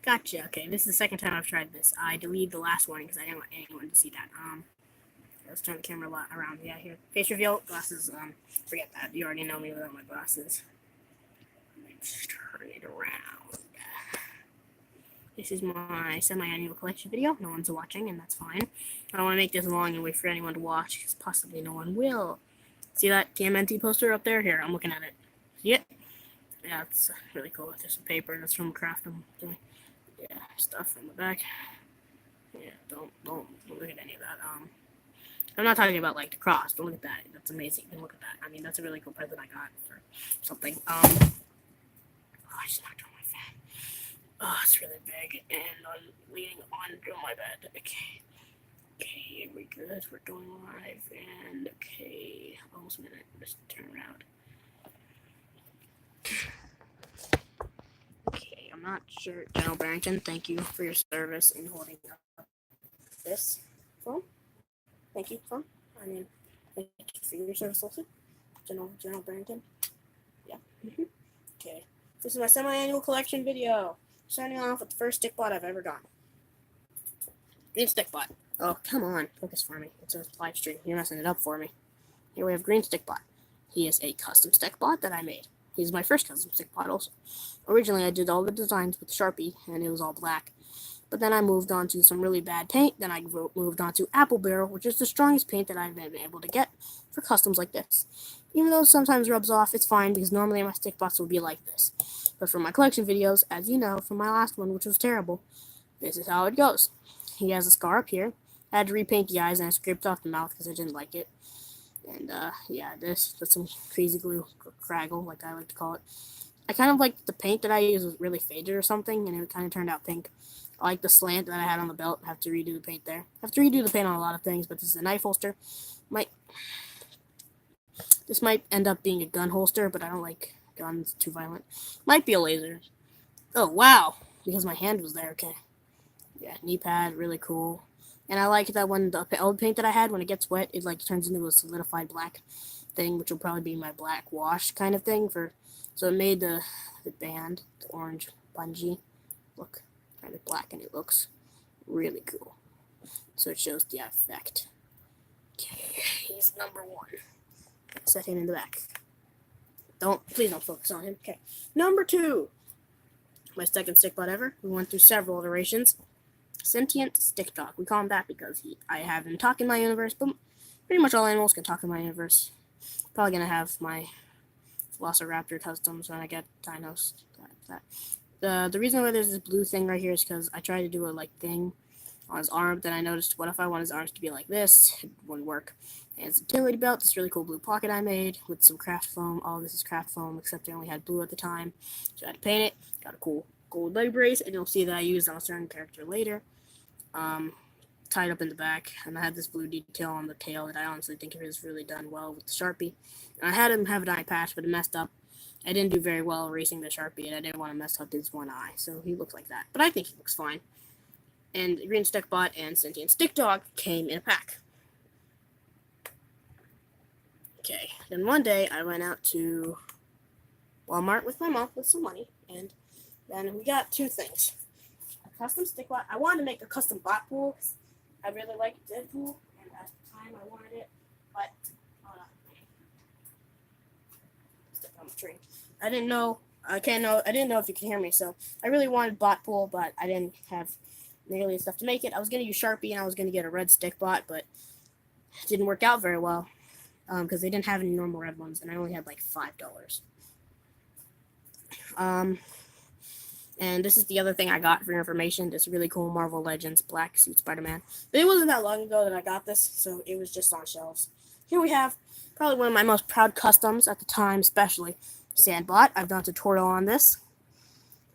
Gotcha. Okay, this is the second time I've tried this. I deleted the last one because I didn't want anyone to see that. Let's turn the camera around. Yeah, here. Face reveal, glasses. Forget that. You already know me without my glasses. Let's turn it around. This is my semi-annual collection video. No one's watching, and that's fine. I don't want to make this long and wait for anyone to watch, because possibly no one will. See that TMNT poster up there? Here, I'm looking at it. See it? Yeah, it's really cool. There's some paper. That's from Craft. I'm doing, yeah, stuff from the back. Yeah, don't look at any of that. I'm not talking about like the cross. Don't look at that. That's amazing. Don't look at that. I mean, that's a really cool present I got for something. Oh, I just knocked on my fan. Oh, it's really big, and I'm leaning onto my bed. Okay. Okay, here we go. We're going live, and okay, almost a minute. Just turn around. Okay, I'm not sure. General Barrington, thank you for your service in holding up this phone. Thank you, phone. I mean, thank you for your service also, General Barrington. Yeah. Okay, this is my semi-annual collection video. Starting off with the first stick bot I've ever gotten. Green stick bot. Oh, come on, focus for me. It's a live stream. You're messing it up for me. Here we have green stick bot. He is a custom stick bot that I made. He's my first custom stick bot also. Originally, I did all the designs with Sharpie, and it was all black. But then I moved on to some really bad paint. Then I moved on to Apple Barrel, which is the strongest paint that I've been able to get for customs like this. Even though it sometimes rubs off, it's fine, because normally my stick bots will be like this. But for my collection videos, as you know from my last one, which was terrible, this is how it goes. He has a scar up here. I had to repaint the eyes, and I scraped off the mouth because I didn't like it. And, yeah, that's some crazy glue, craggle, like I like to call it. I kind of like the paint that I used was really faded or something, and it kind of turned out pink. I like the slant that I had on the belt. I have to redo the paint there. I have to redo the paint on a lot of things, but this is a knife holster. This might end up being a gun holster, but I don't like guns too violent. Might be a laser. Oh, wow, because my hand was there, okay. Yeah, knee pad, really cool. And I like that when the old paint that I had, when it gets wet, it like turns into a solidified black thing, which will probably be my black wash kind of thing. So it made the band, the orange bungee, look kind of black, and it looks really cool. So it shows the effect. Okay, he's number one. Set him in the back. Please don't focus on him. Okay, number two. My second stick bot ever. We went through several iterations. Sentient stick dog. We call him that because I have him talk in my universe, but pretty much all animals can talk in my universe. Probably gonna have my Velociraptor customs when I get dinos. The reason why there's this blue thing right here is because I tried to do a like thing on his arm. Then I noticed, what if I want his arms to be like this? It wouldn't work. And it's a utility belt. This really cool blue pocket I made with some craft foam. All this is craft foam, except I only had blue at the time, so I had to paint it. Got a cool gold leg brace, and you'll see that I used on a certain character later. Tied up in the back, and I had this blue detail on the tail that I honestly think it was really done well with the Sharpie. And I had him have an eye patch, but it messed up. I didn't do very well erasing the Sharpie, and I didn't want to mess up his one eye, so he looks like that. But I think he looks fine. And Green Stick Bot and Sentient Stick Dog came in a pack. Okay, then one day I went out to Walmart with my mom with some money, and then we got two things. A custom stick bot. I wanted to make a custom bot pool because I really like Deadpool, and at the time I wanted it, but hold on. Stick on the tree. I didn't know if you can hear me, so I really wanted bot pool, but I didn't have nearly enough to make it. I was gonna use Sharpie and I was gonna get a red stick bot, but it didn't work out very well because they didn't have any normal red ones, and I only had like $5. And this is the other thing I got for your information. This really cool Marvel Legends Black Suit Spider-Man. But it wasn't that long ago that I got this, so it was just on shelves. Here we have probably one of my most proud customs at the time, especially Sandbot. I've done a tutorial on this.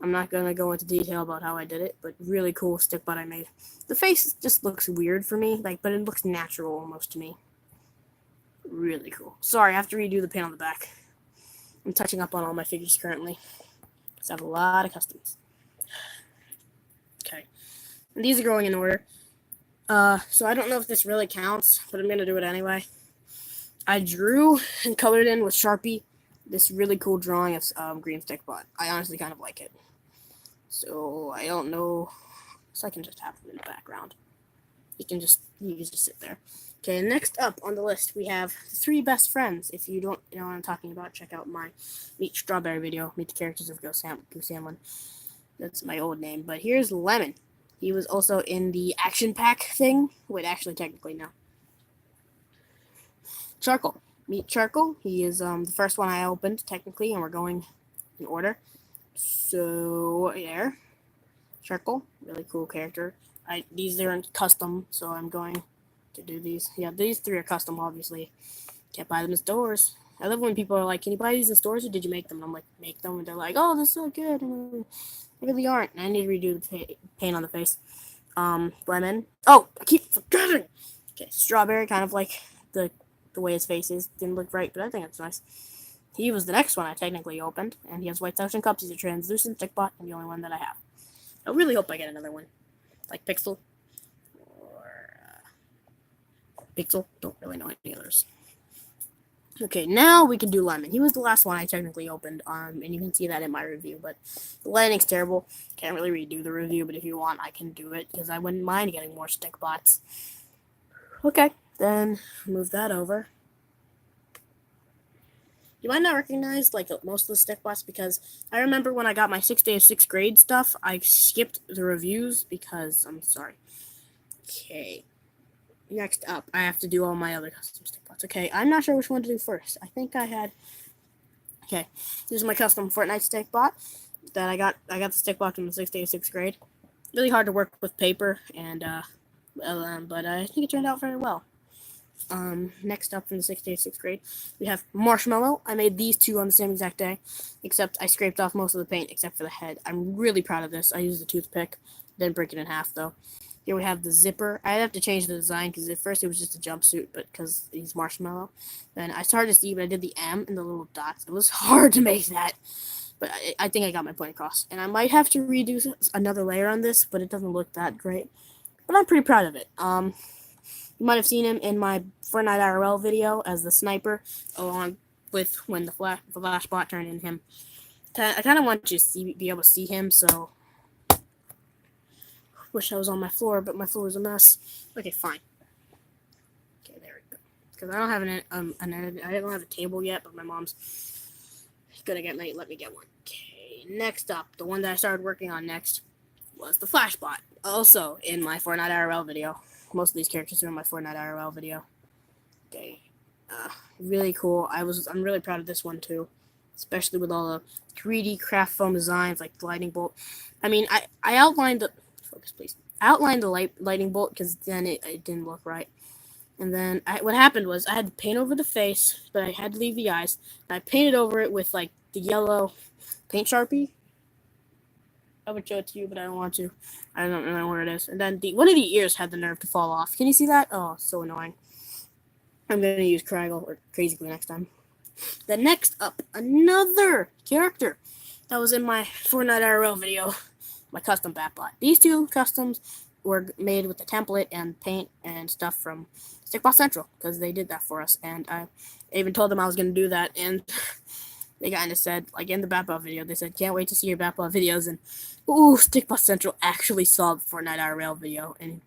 I'm not going to go into detail about how I did it, but really cool stick bot I made. The face just looks weird for me, but it looks natural almost to me. Really cool. Sorry, I have to redo the paint on the back. I'm touching up on all my figures currently. I have a lot of customs. Okay. And these are going in order. So I don't know if this really counts, but I'm going to do it anyway. I drew and colored in with Sharpie this really cool drawing of Green Stick Bot. I honestly kind of like it. So I don't know. So I can just have him in the background. You can just sit there. Okay, next up on the list we have three best friends. If you don't know what I'm talking about, check out my Meet Strawberry video. Meet the characters of Goose Hamlin. That's my old name. But here's Lemon. He was also in the action pack thing. Wait, actually, technically, no. Charcoal. Meet Charcoal. He is the first one I opened, technically, and we're going in order. So, there. Charcoal. Really cool character. These aren't custom, so I'm going to do these. Yeah, these three are custom, obviously. Can't buy them in stores. I love when people are like, can you buy these in stores or did you make them? And I'm like, make them. And they're like, oh, this is so good. And they really aren't. And I need to redo the paint on the face. Lemon. Oh, I keep forgetting. Okay, Strawberry, kind of like the way his face is. Didn't look right, but I think it's nice. He was the next one I technically opened. And he has white suction cups. He's a translucent stick bot and the only one that I have. I really hope I get another one. Like Pixel. Or Pixel. Don't really know any others. Okay, now we can do Lemon. He was the last one I technically opened, and you can see that in my review, but the lighting's terrible. Can't really redo the review, but if you want, I can do it, because I wouldn't mind getting more stick bots. Okay, then move that over. You might not recognize, like, most of the stick bots, because I remember when I got my 6th day of 6th grade stuff, I skipped the reviews, because, I'm sorry. Okay. Next up, I have to do all my other custom stick bots. Okay, I'm not sure which one to do first. I think I had... Okay, this is my custom Fortnite stick bot that I got. I got the stick bot in the 6th day of 6th grade. Really hard to work with paper, and but I think it turned out very well. Next up in the 6th day of 6th grade, we have Marshmallow. I made these two on the same exact day, except I scraped off most of the paint except for the head. I'm really proud of this. I used a toothpick. Didn't break it in half, though. Here we have the zipper. I have to change the design because at first it was just a jumpsuit, but because he's Marshmallow. Then I started to see, but I did the M and the little dots. It was hard to make that, but I think I got my point across. And I might have to redo another layer on this, but it doesn't look that great. But I'm pretty proud of it. You might have seen him in my Fortnite IRL video as the sniper, along with when the flash bot turned in him. I kind of want you to be able to see him, so... Wish I was on my floor, but my floor is a mess. Okay, fine. Okay, there we go. Because I don't have I don't have a table yet, but my mom's gonna let me get one. Okay, next up, the one that I started working on next was the Flashbot. Also in my Fortnite IRL video. Most of these characters are in my Fortnite IRL video. Okay, really cool. I'm really proud of this one too, especially with all the 3D craft foam designs like the lightning bolt. I mean, I outlined the focus, please. I outlined the lightning bolt because then it didn't look right. And then what happened was I had to paint over the face, but I had to leave the eyes. And I painted over it with like the yellow paint Sharpie. I would show it to you, but I don't want to. I don't know where it is. And then one of the ears had the nerve to fall off. Can you see that? Oh, so annoying. I'm going to use Craggle or Crazy Glue next time. Then next up, another character that was in my Fortnite IRL video, my custom Batbot. These two customs were made with the template and paint and stuff from Stickbot Central, because they did that for us. And I even told them I was going to do that, and they kind of said, like in the Batbot video, they said, can't wait to see your Batbot videos. And ooh, Stickbot Central actually saw the Fortnite IRL video, and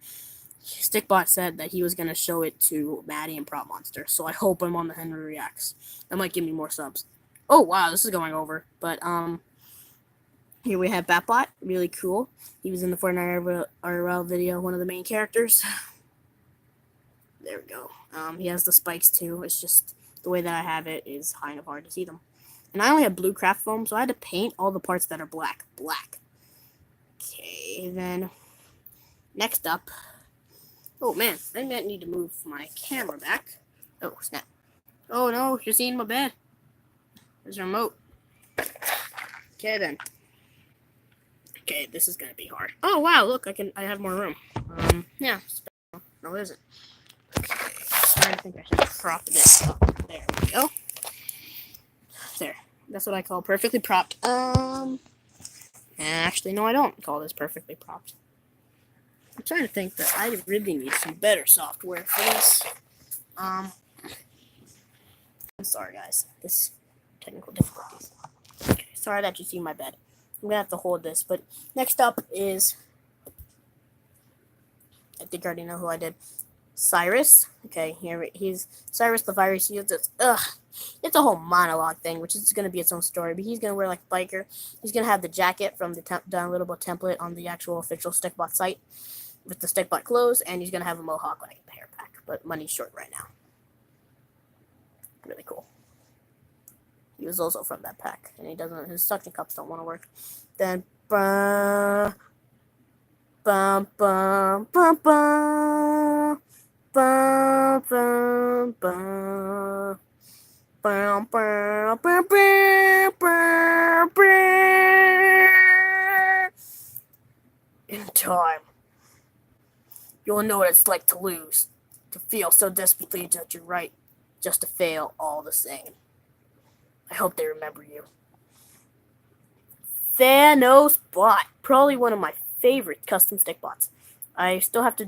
Stickbot said that he was going to show it to Maddie and Prop Monster, so I hope I'm on the Henry Reacts. That might give me more subs. Oh, wow, this is going over. But, here we have Batbot, really cool. He was in the Fortnite IRL video, one of the main characters. There we go. He has the spikes, too. It's just the way that I have it is kind of hard to see them. And I only have blue craft foam, so I had to paint all the parts that are black. Okay, then next up. Oh, man, I might need to move my camera back. Oh, snap. Oh, no, you're seeing my bed. There's a remote. Okay, then. Okay, this is going to be hard. Oh, wow, look, I have more room. Yeah. No, it isn't. Okay, I think I should prop this up. There we go. There. That's what I call perfectly propped. Actually, no, I don't call this perfectly propped. I'm trying to think that I really need some better software for this. I'm sorry, guys. This technical difficulties. Okay, sorry that you see my bed. I'm gonna have to hold this. But next up is, I think I already know who I did. Cyrus. Okay, here he's Cyrus the Virus. He has this. It's a whole monologue thing, which is gonna be its own story. But he's gonna wear like a biker. He's gonna have the jacket from the downloadable template on the actual official Stickbot site with the Stickbot clothes, and he's gonna have a mohawk when I get the hair back. But money's short right now. Really cool. He was also from that pack, and he doesn't. His suction cups don't want to work. Then, bum, bum, bum, bum, bum, bum, bum, bum, bum, bum, bum, bum, bum. In time, you'll know what it's like to lose, to feel so desperately that you're right, just to fail all the same. I hope they remember you. Thanos bot, probably one of my favorite custom stick bots. I still have to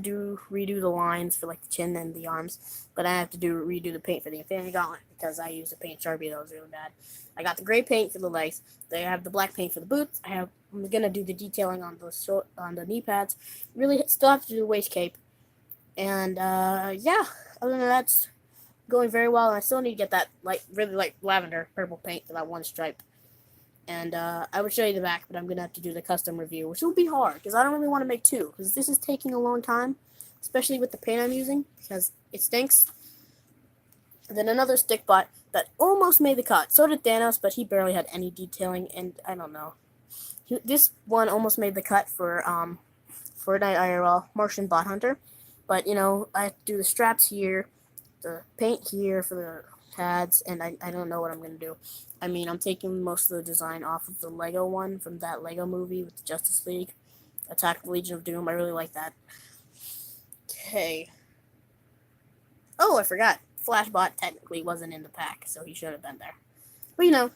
redo the lines for like the chin and the arms, but I have to redo the paint for the Infinity Gauntlet because I used a paint Sharpie that was really bad. I got the gray paint for the legs. They have the black paint for the boots. I'm gonna do the detailing on the knee pads. Really, still have to do the waist cape, and yeah. Other than that, it's going very well. And I still need to get that really light lavender purple paint for that one stripe. And I would show you the back, but I'm going to have to do the custom review, which will be hard, because I don't really want to make two, because this is taking a long time, especially with the paint I'm using, because it stinks. And then another stick bot that almost made the cut. So did Thanos, but he barely had any detailing, and I don't know. This one almost made the cut for Fortnite IRL, Martian Bot Hunter, but, you know, I have to do the straps here, the paint here for the pads, and I don't know what I'm going to do. I mean, I'm taking most of the design off of the Lego one from that Lego movie with the Justice League, Attack of the Legion of Doom. I really like that. Okay. Oh, I forgot. Flashbot technically wasn't in the pack, so he should have been there. But, you know,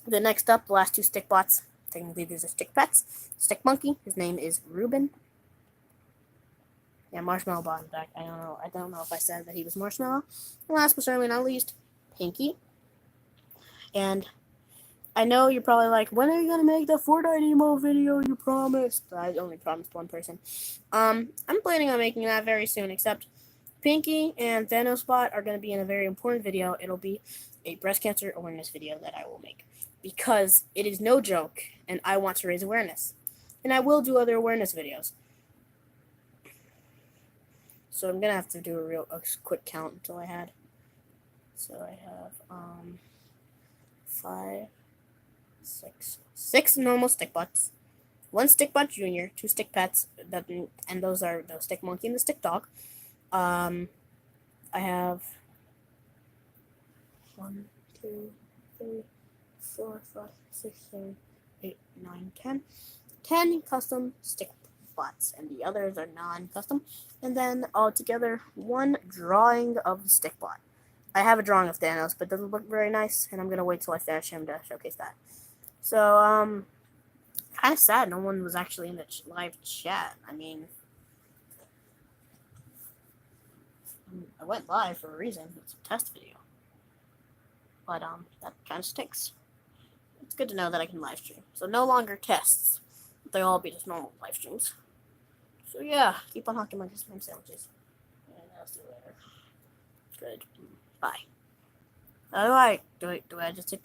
the next up, the last two stick bots. Technically, these are stick pets. Stick Monkey. His name is Ruben. Yeah, Marshmallow bot in back. I don't know if I said that he was Marshmallow. And last but certainly not least, Pinky. And I know you're probably like, when are you gonna make the Fortnite emo video you promised? I only promised one person. I'm planning on making that very soon, except Pinky and Thanos Bot are gonna be in a very important video. It'll be a breast cancer awareness video that I will make. Because it is no joke, and I want to raise awareness. And I will do other awareness videos. So I'm gonna have to do a quick count until I had. So I have 6 normal stick bots, 1 stick bot junior, 2 stick pets, and those are the stick monkey and the stick dog. I have 1, 2, 3, 4, 5, 6, 7, 8, 9, 10 custom stick bots, and the others are non-custom. And then altogether 1 drawing of the stick bot. I have a drawing of Thanos, but it doesn't look very nice, and I'm gonna wait till I finish him to showcase that. So, kind of sad no one was actually in the live chat. I mean, I went live for a reason. It's a test video. But, that kind of stinks. It's good to know that I can live stream. So, no longer tests. They'll all be just normal live streams. So, yeah, keep on hawking my spam sandwiches. And I'll see you later. Good. Bye. How do I just hit